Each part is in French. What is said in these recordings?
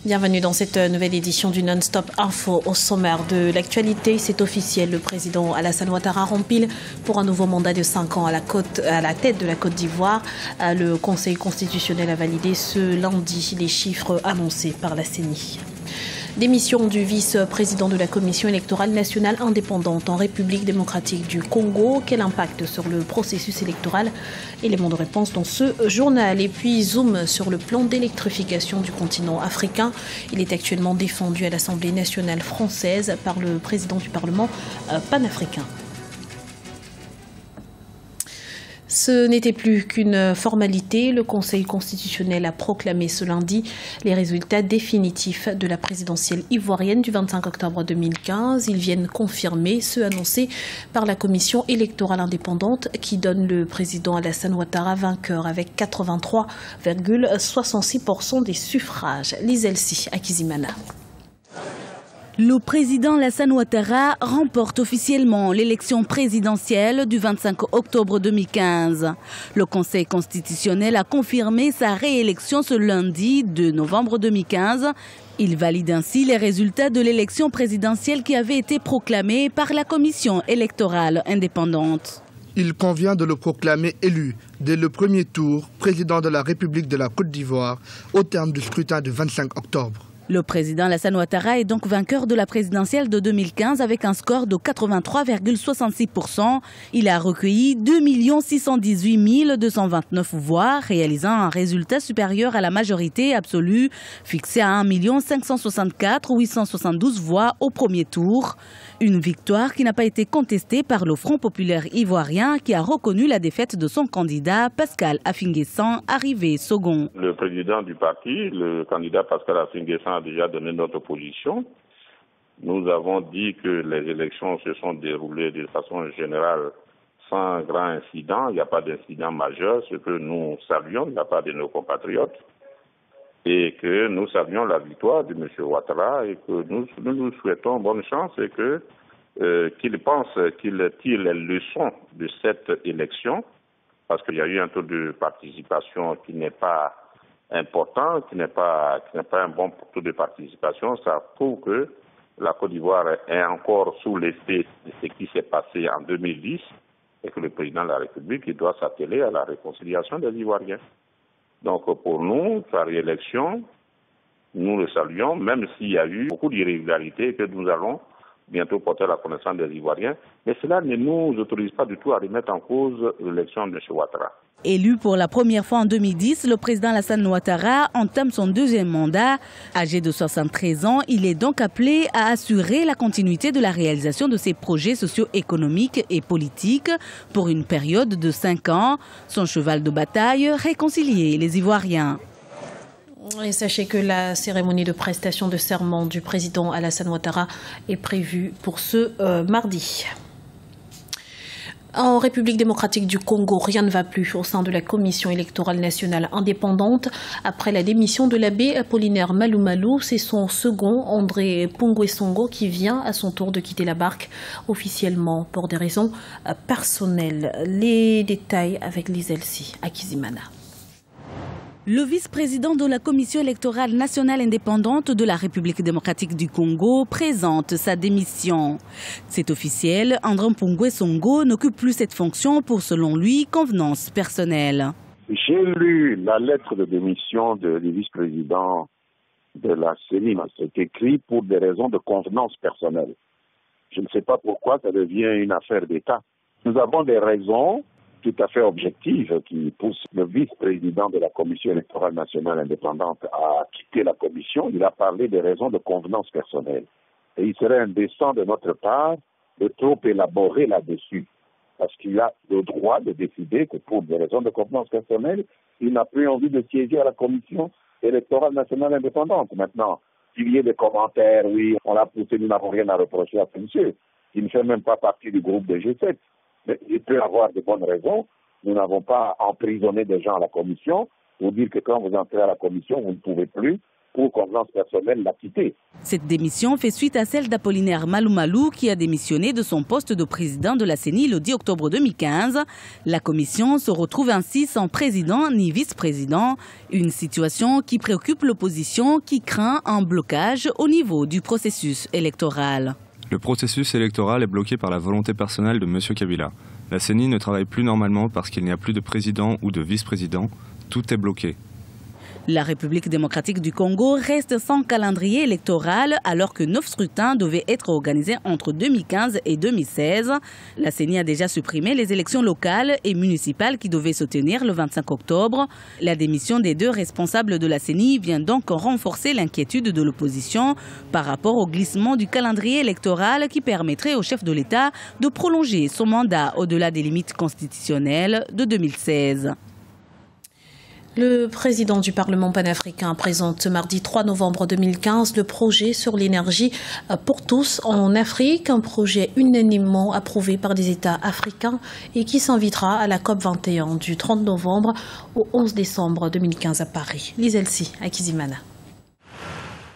Bienvenue dans cette nouvelle édition du Non-Stop Info. Au sommaire de l'actualité, c'est officiel, le président Alassane Ouattara rempile pour un nouveau mandat de 5 ans à la tête de la Côte d'Ivoire. Le Conseil constitutionnel a validé ce lundi les chiffres annoncés par la CENI. Démission du vice-président de la Commission électorale nationale indépendante en République démocratique du Congo. Quel impact sur le processus électoral? Élément de réponse dans ce journal. Et puis zoom sur le plan d'électrification du continent africain. Il est actuellement défendu à l'Assemblée nationale française par le président du Parlement panafricain. Ce n'était plus qu'une formalité. Le Conseil constitutionnel a proclamé ce lundi les résultats définitifs de la présidentielle ivoirienne du 25 octobre 2015. Ils viennent confirmer ceux annoncés par la commission électorale indépendante qui donne le président Alassane Ouattara vainqueur avec 83,66% des suffrages. Lise Elsie Akizimana. Le président Alassane Ouattara remporte officiellement l'élection présidentielle du 25 octobre 2015. Le Conseil constitutionnel a confirmé sa réélection ce lundi 2 novembre 2015. Il valide ainsi les résultats de l'élection présidentielle qui avait été proclamée par la commission électorale indépendante. Il convient de le proclamer élu dès le premier tour président de la République de la Côte d'Ivoire au terme du scrutin du 25 octobre. Le président Alassane Ouattara est donc vainqueur de la présidentielle de 2015 avec un score de 83,66%. Il a recueilli 2 618 229 voix, réalisant un résultat supérieur à la majorité absolue, fixée à 1 564 872 voix au premier tour. Une victoire qui n'a pas été contestée par le Front populaire ivoirien qui a reconnu la défaite de son candidat Pascal Affi-N'Guessan, arrivé second. Le président du parti, le candidat Pascal Affi-N'Guessan, a déjà donné notre position. Nous avons dit que les élections se sont déroulées de façon générale sans grand incident. Il n'y a pas d'incident majeur, ce que nous saluons de la part de nos compatriotes. Et que nous saluons la victoire de M. Ouattara et que nous souhaitons bonne chance et que qu'il pense qu'il tire les leçons de cette élection, parce qu'il y a eu un taux de participation qui n'est pas important, qui n'est pas un bon taux de participation. Ça prouve que la Côte d'Ivoire est encore sous l'effet de ce qui s'est passé en 2010 et que le président de la République il doit s'atteler à la réconciliation des Ivoiriens. Donc pour nous, sa réélection, nous le saluons, même s'il y a eu beaucoup d'irrégularités que nous allons bientôt porter à la connaissance des Ivoiriens. Mais cela ne nous autorise pas du tout à remettre en cause l'élection de M. Ouattara. Élu pour la première fois en 2010, le président Alassane Ouattara entame son deuxième mandat. Âgé de 73 ans, il est donc appelé à assurer la continuité de la réalisation de ses projets socio-économiques et politiques pour une période de 5 ans. Son cheval de bataille, réconcilier les Ivoiriens. Et sachez que la cérémonie de prestation de serment du président Alassane Ouattara est prévue pour ce mardi. En République démocratique du Congo, rien ne va plus au sein de la Commission électorale nationale indépendante. Après la démission de l'abbé Apollinaire Malou, c'est son second, André Pongwe-Songo, qui vient à son tour de quitter la barque officiellement pour des raisons personnelles. Les détails avec Lise Elsie Akizimana. Le vice-président de la Commission électorale nationale indépendante de la République démocratique du Congo présente sa démission. C'est officiel, André Pongwe-Songo n'occupe plus cette fonction pour, selon lui, convenance personnelle. J'ai lu la lettre de démission du vice-président de la CENI. C'est écrit pour des raisons de convenance personnelle. Je ne sais pas pourquoi ça devient une affaire d'État. Nous avons des raisons tout à fait objective qui pousse le vice-président de la Commission électorale nationale indépendante à quitter la commission. Il a parlé des raisons de convenance personnelle. Et il serait indécent de notre part de trop élaborer là-dessus. Parce qu'il a le droit de décider que pour des raisons de convenance personnelle, il n'a plus envie de siéger à la Commission électorale nationale indépendante. Maintenant, qu'il y ait des commentaires, oui, on l'a poussé, nous n'avons rien à reprocher à ce monsieur. Il ne fait même pas partie du groupe de G7. Mais il peut avoir de bonnes raisons. Nous n'avons pas emprisonné des gens à la commission pour dire que quand vous entrez à la commission, vous ne pouvez plus pour convenance personnelle, l'a quitté. Cette démission fait suite à celle d'Apollinaire Maloumalou qui a démissionné de son poste de président de la CENI le 10 octobre 2015. La commission se retrouve ainsi sans président ni vice-président, une situation qui préoccupe l'opposition qui craint un blocage au niveau du processus électoral. Le processus électoral est bloqué par la volonté personnelle de M. Kabila. La CENI ne travaille plus normalement parce qu'il n'y a plus de président ou de vice-président. Tout est bloqué. La République démocratique du Congo reste sans calendrier électoral alors que 9 scrutins devaient être organisés entre 2015 et 2016. La CENI a déjà supprimé les élections locales et municipales qui devaient se tenir le 25 octobre. La démission des 2 responsables de la CENI vient donc renforcer l'inquiétude de l'opposition par rapport au glissement du calendrier électoral qui permettrait au chef de l'État de prolonger son mandat au-delà des limites constitutionnelles de 2016. Le président du Parlement panafricain présente ce mardi 3 novembre 2015 le projet sur l'énergie pour tous en Afrique, un projet unanimement approuvé par des États africains et qui s'invitera à la COP21 du 30 novembre au 11 décembre 2015 à Paris. Liselsi Akizimana.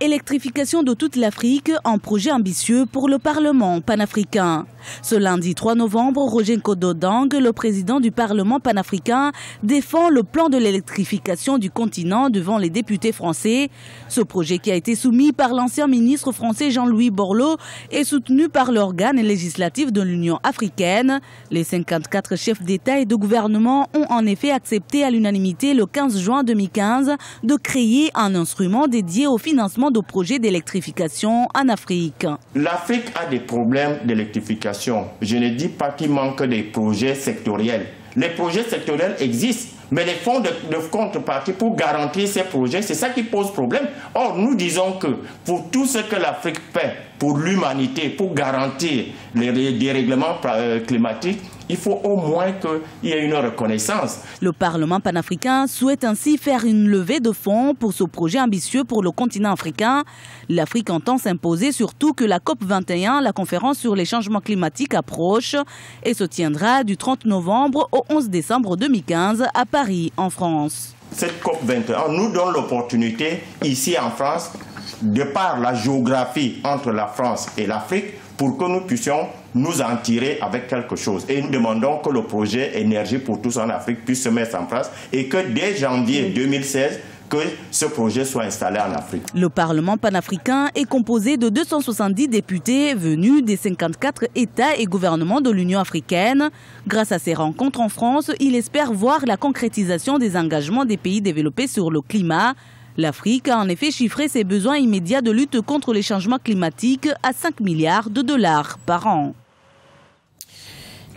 Électrification de toute l'Afrique, un projet ambitieux pour le Parlement panafricain. Ce lundi 3 novembre, Roger Nkodo-Dang, le président du Parlement panafricain, défend le plan de l'électrification du continent devant les députés français. Ce projet qui a été soumis par l'ancien ministre français Jean-Louis Borloo est soutenu par l'organe législatif de l'Union africaine. Les 54 chefs d'État et de gouvernement ont en effet accepté à l'unanimité le 15 juin 2015 de créer un instrument dédié au financement de projets d'électrification en Afrique. L'Afrique a des problèmes d'électrification. Je ne dis pas qu'il manque des projets sectoriels. Les projets sectoriels existent, mais les fonds de contrepartie pour garantir ces projets, c'est ça qui pose problème. Or, nous disons que pour tout ce que l'Afrique fait pour l'humanité, pour garantir les dérèglements climatiques, il faut au moins qu'il y ait une reconnaissance. Le Parlement panafricain souhaite ainsi faire une levée de fonds pour ce projet ambitieux pour le continent africain. L'Afrique entend s'imposer surtout que la COP21, la conférence sur les changements climatiques, approche et se tiendra du 30 novembre au 11 décembre 2015 à Paris, en France. Cette COP21 nous donne l'opportunité, ici en France, de par la géographie entre la France et l'Afrique, pour que nous puissions nous en tirer avec quelque chose. Et nous demandons que le projet Énergie pour tous en Afrique puisse se mettre en place et que dès janvier 2016, que ce projet soit installé en Afrique. Le Parlement panafricain est composé de 270 députés venus des 54 États et gouvernements de l'Union africaine. Grâce à ces rencontres en France, il espère voir la concrétisation des engagements des pays développés sur le climat. L'Afrique a en effet chiffré ses besoins immédiats de lutte contre les changements climatiques à 5 milliards de dollars par an.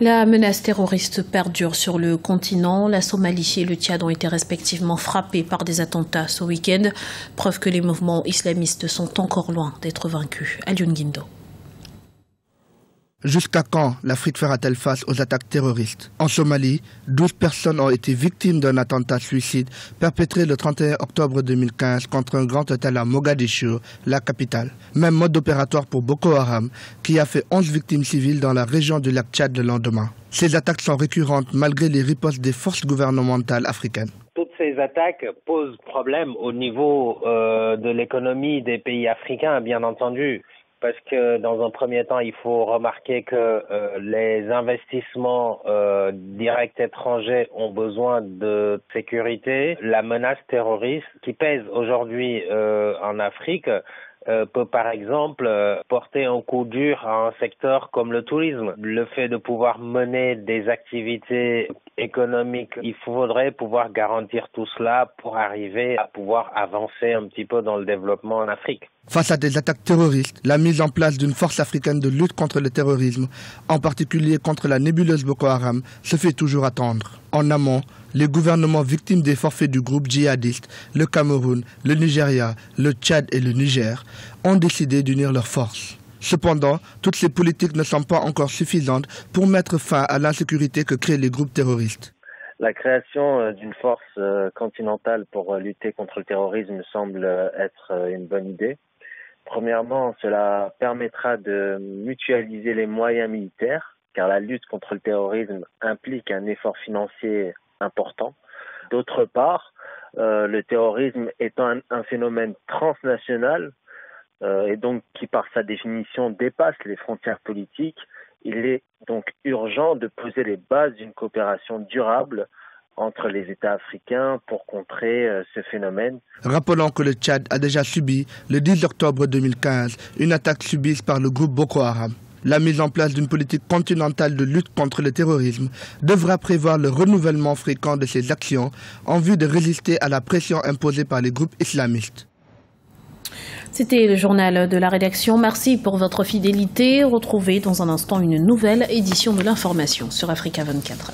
La menace terroriste perdure sur le continent. La Somalie et le Tchad ont été respectivement frappés par des attentats ce week-end. Preuve que les mouvements islamistes sont encore loin d'être vaincus. Alioune Guindo. Jusqu'à quand l'Afrique fera-t-elle face aux attaques terroristes? En Somalie, 12 personnes ont été victimes d'un attentat suicide perpétré le 31 octobre 2015 contre un grand hôtel à Mogadiscio, la capitale. Même mode opératoire pour Boko Haram, qui a fait 11 victimes civiles dans la région du lac Tchad le lendemain. Ces attaques sont récurrentes malgré les ripostes des forces gouvernementales africaines. Toutes ces attaques posent problème au niveau de l'économie des pays africains, bien entendu. Parce que dans un premier temps, il faut remarquer que les investissements directs étrangers ont besoin de sécurité. La menace terroriste qui pèse aujourd'hui en Afrique peut par exemple porter un coup dur à un secteur comme le tourisme. Le fait de pouvoir mener des activités économiques, il faudrait pouvoir garantir tout cela pour arriver à pouvoir avancer un petit peu dans le développement en Afrique. Face à des attaques terroristes, la mise en place d'une force africaine de lutte contre le terrorisme, en particulier contre la nébuleuse Boko Haram, se fait toujours attendre. En amont, les gouvernements victimes des forfaits du groupe djihadiste, le Cameroun, le Nigeria, le Tchad et le Niger, ont décidé d'unir leurs forces. Cependant, toutes ces politiques ne sont pas encore suffisantes pour mettre fin à l'insécurité que créent les groupes terroristes. La création d'une force continentale pour lutter contre le terrorisme semble être une bonne idée. Premièrement, cela permettra de mutualiser les moyens militaires, car la lutte contre le terrorisme implique un effort financier important. D'autre part, le terrorisme étant un phénomène transnational et donc qui par sa définition dépasse les frontières politiques, il est donc urgent de poser les bases d'une coopération durable entre les États africains pour contrer ce phénomène. Rappelons que le Tchad a déjà subi, le 10 octobre 2015, une attaque subie par le groupe Boko Haram. La mise en place d'une politique continentale de lutte contre le terrorisme devra prévoir le renouvellement fréquent de ces actions en vue de résister à la pression imposée par les groupes islamistes. C'était le journal de la rédaction. Merci pour votre fidélité. Retrouvez dans un instant une nouvelle édition de l'information sur Africa 24.